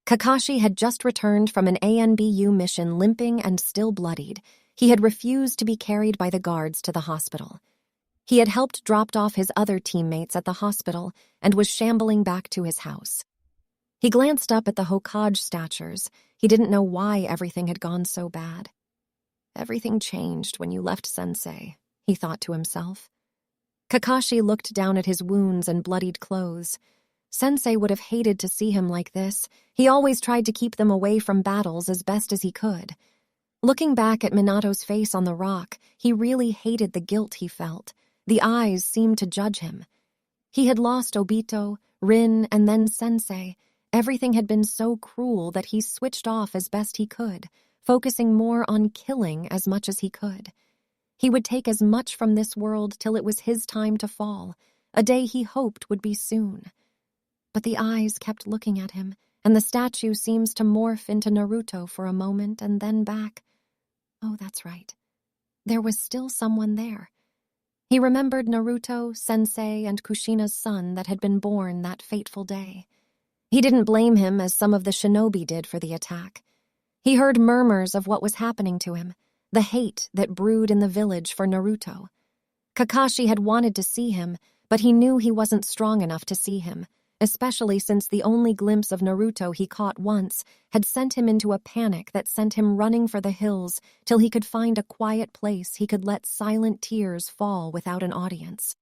Kakashi had just returned from an ANBU mission limping and still bloodied. He had refused to be carried by the guards to the hospital. He had helped drop off his other teammates at the hospital and was shambling back to his house. He glanced up at the Hokage statues. He didn't know why everything had gone so bad. Everything changed when you left Sensei, he thought to himself. Kakashi looked down at his wounds and bloodied clothes. Sensei would have hated to see him like this. He always tried to keep them away from battles as best as he could. Looking back at Minato's face on the rock, he really hated the guilt he felt. The eyes seemed to judge him. He had lost Obito, Rin, and then Sensei. Everything had been so cruel that he switched off as best he could, focusing more on killing as much as he could. He would take as much from this world till it was his time to fall, a day he hoped would be soon. But the eyes kept looking at him, and the statue seems to morph into Naruto for a moment and then back. Oh, that's right. There was still someone there. He remembered Naruto, Sensei, and Kushina's son that had been born that fateful day. He didn't blame him as some of the shinobi did for the attack. He heard murmurs of what was happening to him, the hate that brewed in the village for Naruto. Kakashi had wanted to see him, but he knew he wasn't strong enough to see him, especially since the only glimpse of Naruto he caught once had sent him into a panic that sent him running for the hills till he could find a quiet place he could let silent tears fall without an audience.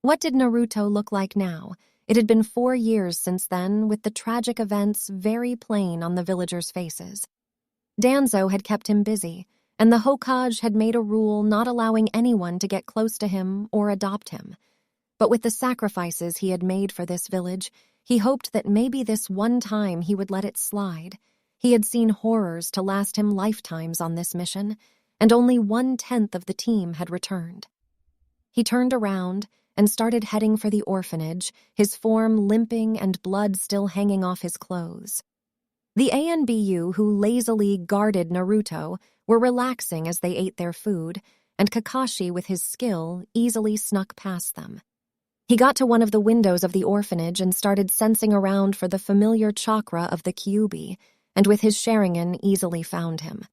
What did Naruto look like now? It had been 4 years since then, with the tragic events very plain on the villagers' faces. Danzo had kept him busy, and the Hokage had made a rule not allowing anyone to get close to him or adopt him. But with the sacrifices he had made for this village, he hoped that maybe this one time he would let it slide. He had seen horrors to last him lifetimes on this mission, and only 1/10 of the team had returned. He turned around and started heading for the orphanage, his form limping and blood still hanging off his clothes. The ANBU who lazily guarded Naruto were relaxing as they ate their food, and Kakashi, with his skill, easily snuck past them. He got to one of the windows of the orphanage and started sensing around for the familiar chakra of the Kyuubi, and with his Sharingan easily found him.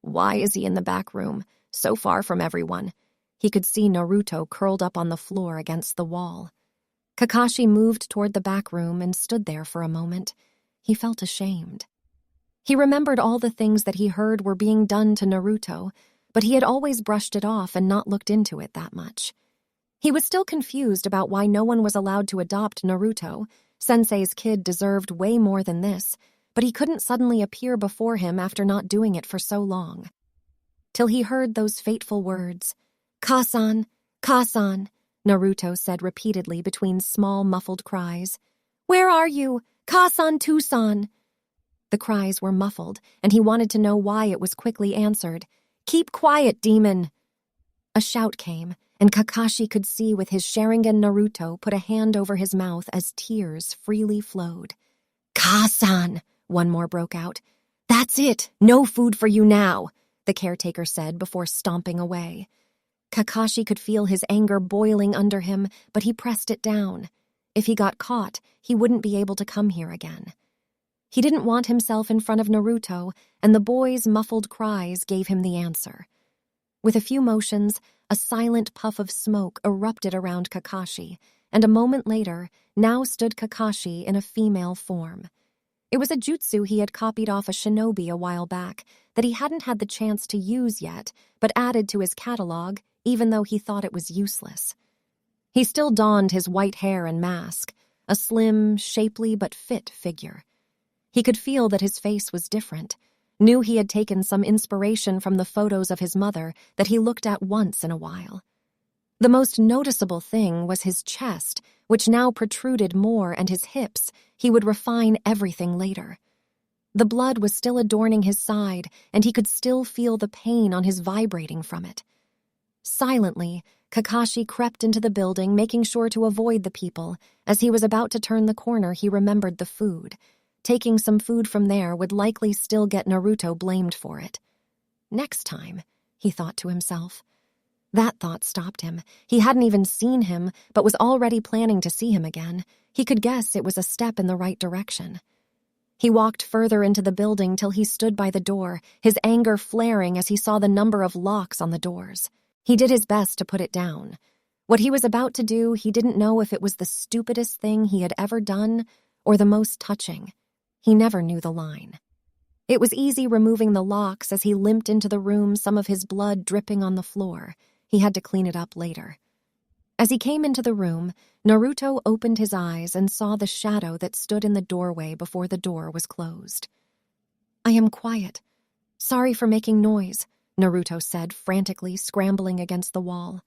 Why is he in the back room, so far from everyone? He could see Naruto curled up on the floor against the wall. Kakashi moved toward the back room and stood there for a moment. He felt ashamed. He remembered all the things that he heard were being done to Naruto, but he had always brushed it off and not looked into it that much. He was still confused about why no one was allowed to adopt Naruto. Sensei's kid deserved way more than this, but he couldn't suddenly appear before him after not doing it for so long. Till he heard those fateful words. "Kasan, Kasan," Naruto said repeatedly between small muffled cries. "Where are you? Kasan Tusan." The cries were muffled, and he wanted to know why it was quickly answered. "Keep quiet, demon." A shout came, and Kakashi could see with his Sharingan Naruto put a hand over his mouth as tears freely flowed. "Kasan," one more broke out. "That's it, no food for you now," the caretaker said before stomping away. Kakashi could feel his anger boiling under him, but he pressed it down. If he got caught, he wouldn't be able to come here again. He didn't want himself in front of Naruto, and the boy's muffled cries gave him the answer. With a few motions, a silent puff of smoke erupted around Kakashi, and a moment later, now stood Kakashi in a female form. It was a jutsu he had copied off a shinobi a while back that he hadn't had the chance to use yet, but added to his catalog, even though he thought it was useless. He still donned his white hair and mask, a slim, shapely but fit figure. He could feel that his face was different, knew he had taken some inspiration from the photos of his mother that he looked at once in a while. The most noticeable thing was his chest, which now protruded more, and his hips. He would refine everything later. The blood was still adorning his side, and he could still feel the pain on his vibrating from it. Silently, Kakashi crept into the building, making sure to avoid the people. As he was about to turn the corner, he remembered the food. Taking some food from there would likely still get Naruto blamed for it. Next time, he thought to himself. That thought stopped him. He hadn't even seen him, but was already planning to see him again. He could guess it was a step in the right direction. He walked further into the building till he stood by the door, his anger flaring as he saw the number of locks on the doors. He did his best to put it down. What he was about to do, he didn't know if it was the stupidest thing he had ever done or the most touching. He never knew the line. It was easy removing the locks as he limped into the room, some of his blood dripping on the floor. He had to clean it up later. As he came into the room, Naruto opened his eyes and saw the shadow that stood in the doorway before the door was closed. "I am quiet. Sorry for making noise," Naruto said, frantically scrambling against the wall.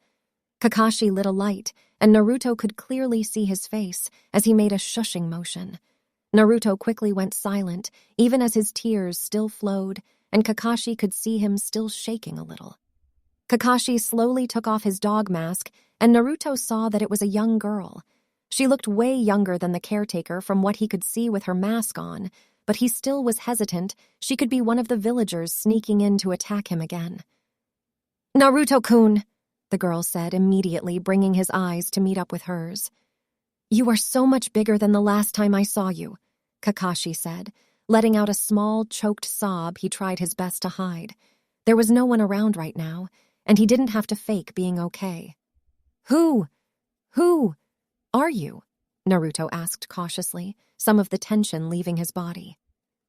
Kakashi lit a light, and Naruto could clearly see his face as he made a shushing motion. Naruto quickly went silent, even as his tears still flowed, and Kakashi could see him still shaking a little. Kakashi slowly took off his dog mask, and Naruto saw that it was a young girl. She looked way younger than the caretaker from what he could see with her mask on, but he still was hesitant. She could be one of the villagers sneaking in to attack him again. "Naruto-kun," the girl said, immediately bringing his eyes to meet up with hers. "You are so much bigger than the last time I saw you," Kakashi said, letting out a small, choked sob he tried his best to hide. There was no one around right now, and he didn't have to fake being okay. Who are you?" Naruto asked cautiously, some of the tension leaving his body.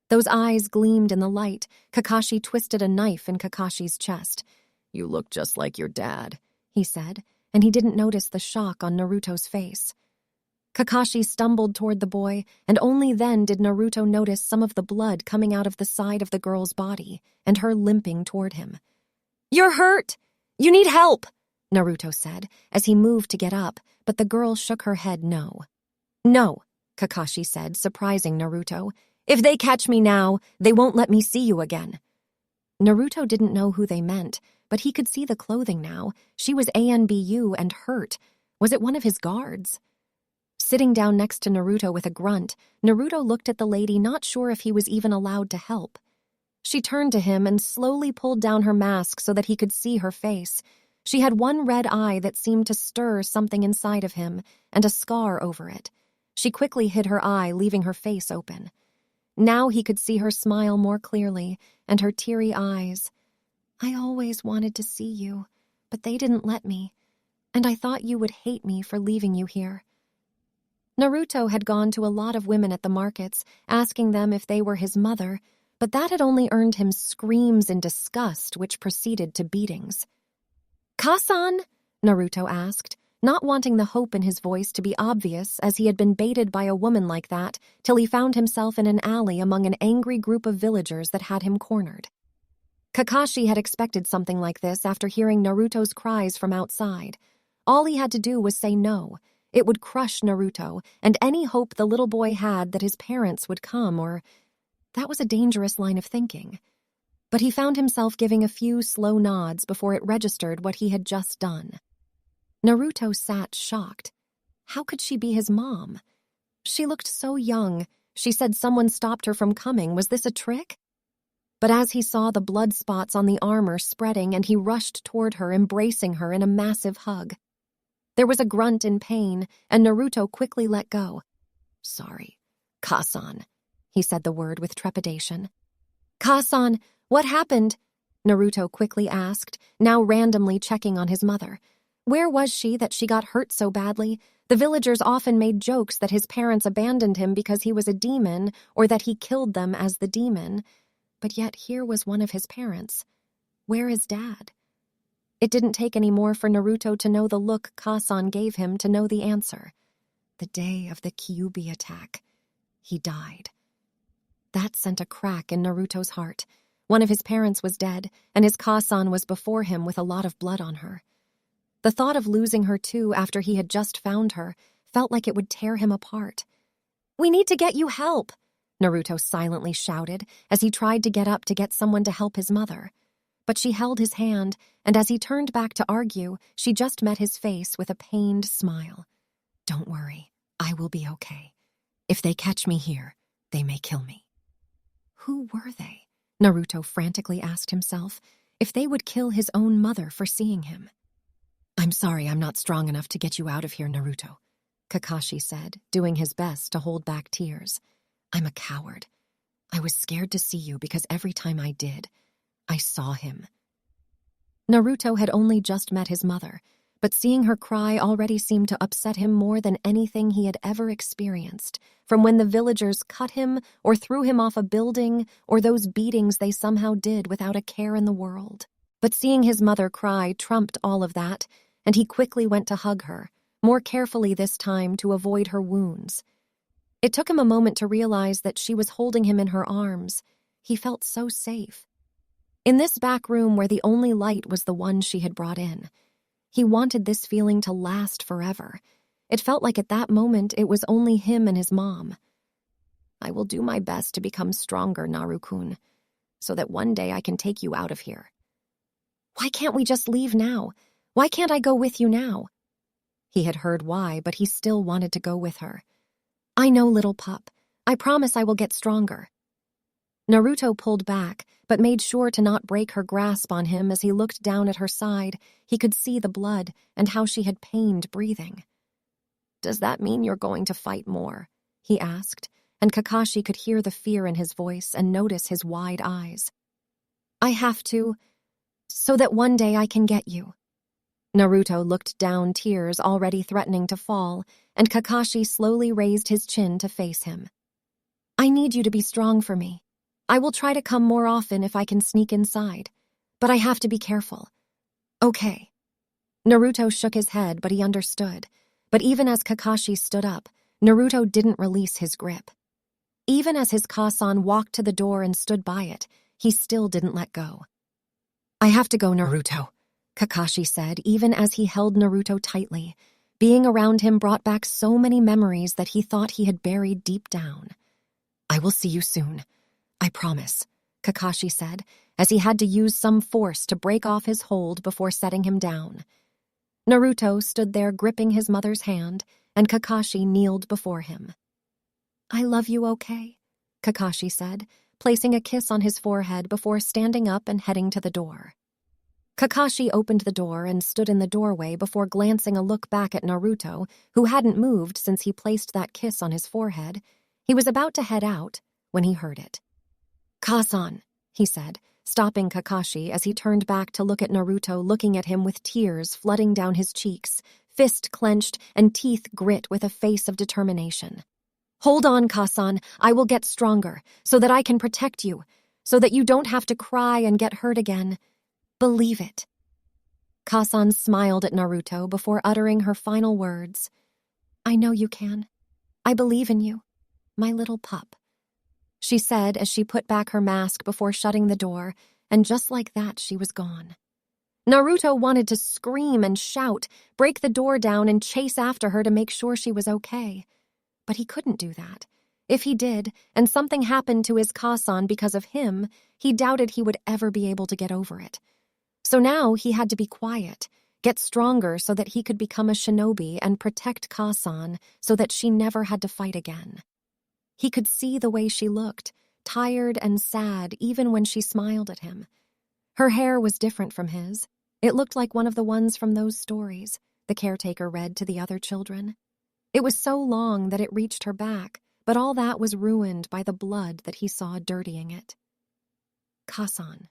Those eyes gleamed in the light. Kakashi twisted a knife in Kakashi's chest. "You look just like your dad," he said, and he didn't notice the shock on Naruto's face. Kakashi stumbled toward the boy, and only then did Naruto notice some of the blood coming out of the side of the girl's body, and her limping toward him. "You're hurt! You need help!" Naruto said, as he moved to get up, but the girl shook her head no. "No," Kakashi said, surprising Naruto. "If they catch me now, they won't let me see you again." Naruto didn't know who they meant, but he could see the clothing now. She was ANBU and hurt. Was it one of his guards? Sitting down next to Naruto with a grunt, Naruto looked at the lady, not sure if he was even allowed to help. She turned to him and slowly pulled down her mask so that he could see her face. She had one red eye that seemed to stir something inside of him, and a scar over it. She quickly hid her eye, leaving her face open. Now he could see her smile more clearly, and her teary eyes. "I always wanted to see you, but they didn't let me, and I thought you would hate me for leaving you here." Naruto had gone to a lot of women at the markets, asking them if they were his mother, but that had only earned him screams in disgust, which proceeded to beatings. "Kasan?" Naruto asked, not wanting the hope in his voice to be obvious, as he had been baited by a woman like that till he found himself in an alley among an angry group of villagers that had him cornered. Kakashi had expected something like this after hearing Naruto's cries from outside. All he had to do was say no. It would crush Naruto, and any hope the little boy had that his parents would come, or... That was a dangerous line of thinking. But he found himself giving a few slow nods before it registered what he had just done. Naruto sat shocked. How could she be his mom? She looked so young. She said someone stopped her from coming. Was this a trick? But as he saw the blood spots on the armor spreading, and he rushed toward her, embracing her in a massive hug. There was a grunt in pain, and Naruto quickly let go. "Sorry, Kasan," he said the word with trepidation. "Kasan, what happened?" Naruto quickly asked, now randomly checking on his mother. Where was she that she got hurt so badly? The villagers often made jokes that his parents abandoned him because he was a demon, or that he killed them as the demon. But yet here was one of his parents. Where is Dad? It didn't take any more for Naruto to know the look Kasan gave him to know the answer. The day of the Kyuubi attack. He died. That sent a crack in Naruto's heart. One of his parents was dead, and his Kasan was before him with a lot of blood on her. The thought of losing her too after he had just found her felt like it would tear him apart. "We need to get you help," Naruto silently shouted as he tried to get up to get someone to help his mother. But she held his hand, and as he turned back to argue, she just met his face with a pained smile. "Don't worry, I will be okay. If they catch me here, they may kill me." Who were they? Naruto frantically asked himself. If they would kill his own mother for seeing him. "I'm sorry I'm not strong enough to get you out of here, Naruto," Kakashi said, doing his best to hold back tears. "I'm a coward. was scared to see you because every time I did, I saw him. Naruto had only just met his mother, but seeing her cry already seemed to upset him more than anything he had ever experienced, from when the villagers cut him or threw him off a building or those beatings they somehow did without a care in the world. But seeing his mother cry trumped all of that, and he quickly went to hug her, more carefully this time to avoid her wounds. It took him a moment to realize that she was holding him in her arms. He felt so safe. In this back room where the only light was the one she had brought in, he wanted this feeling to last forever. It felt like at that moment it was only him and his mom. I will do my best to become stronger, Naru-kun, so that one day I can take you out of here. Why can't we just leave now? Why can't I go with you now? He had heard why, but he still wanted to go with her. I know, little pup. I promise I will get stronger. Naruto pulled back, but made sure to not break her grasp on him. As he looked down at her side, he could see the blood and how she had pained breathing. Does that mean you're going to fight more? He asked, and Kakashi could hear the fear in his voice and notice his wide eyes. I have to, so that one day I can get you. Naruto looked down, tears already threatening to fall, and Kakashi slowly raised his chin to face him. I need you to be strong for me. I will try to come more often if I can sneak inside, but I have to be careful. Okay. Naruto shook his head, but he understood. But even as Kakashi stood up, Naruto didn't release his grip. Even as his Kasan walked to the door and stood by it, he still didn't let go. I have to go, Naruto, Kakashi said, even as he held Naruto tightly. Being around him brought back so many memories that he thought he had buried deep down. I will see you soon. I promise, Kakashi said, as he had to use some force to break off his hold before setting him down. Naruto stood there gripping his mother's hand, and Kakashi kneeled before him. I love you, okay? Kakashi said, placing a kiss on his forehead before standing up and heading to the door. Kakashi opened the door and stood in the doorway before glancing a look back at Naruto, who hadn't moved since he placed that kiss on his forehead. He was about to head out when he heard it. Kasan, he said, stopping Kakashi as he turned back to look at Naruto, looking at him with tears flooding down his cheeks, fist clenched and teeth grit with a face of determination. Hold on, Kasan, I will get stronger, so that I can protect you, so that you don't have to cry and get hurt again. Believe it. Kasan smiled at Naruto before uttering her final words. I know you can. I believe in you, my little pup, she said as she put back her mask before shutting the door, and just like that she was gone. Naruto wanted to scream and shout, break the door down and chase after her to make sure she was okay. But he couldn't do that. If he did, and something happened to his Kasan because of him, he doubted he would ever be able to get over it. So now he had to be quiet, get stronger so that he could become a shinobi and protect Kasan so that she never had to fight again. He could see the way she looked, tired and sad even when she smiled at him. Her hair was different from his. It looked like one of the ones from those stories the caretaker read to the other children. It was so long that it reached her back, but all that was ruined by the blood that he saw dirtying it. Kasan,